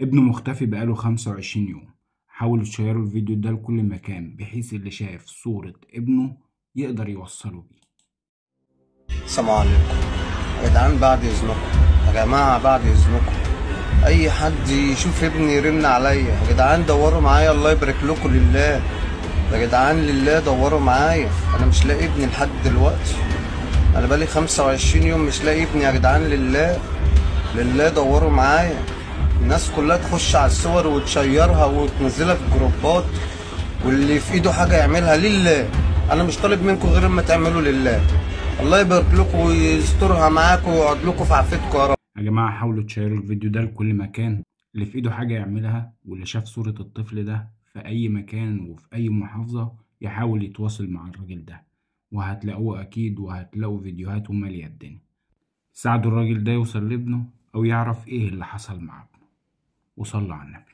ابنه مختفي بقاله 25 يوم. حاولوا تشيروا الفيديو ده لكل مكان بحيث اللي شاف صورة ابنه يقدر يوصله بيه. السلام عليكم يا جدعان، بعد اذنكم يا جماعه، بعد اذنكم اي حد يشوف ابني يرن عليا يا جدعان، دوروا معايا الله يبارك لكم، لله يا جدعان، لله دوروا معايا. انا مش لاقي ابني لحد دلوقتي، انا بقالي 25 يوم مش لاقي ابني يا جدعان، لله لله دوروا معايا. الناس كلها تخش على الصور وتشيرها وتنزلها في الجروبات، واللي في ايده حاجه يعملها لله. انا مش طالب منكم غير اما تعملوا لله. الله يبارك لكم ويسترها معاكم ويقعد لكم في عافيتكم يا رب. يا جماعة حاولوا تشيروا الفيديو ده لكل مكان، اللي في ايده حاجة يعملها، واللي شاف صورة الطفل ده في اي مكان وفي اي محافظة يحاول يتواصل مع الراجل ده، وهتلاقوه اكيد، وهتلاقوا فيديوهاته مالية الدنيا. ساعدوا الراجل ده يوصل لابنه او يعرف ايه اللي حصل مع ابنه، وصلوا على النبي.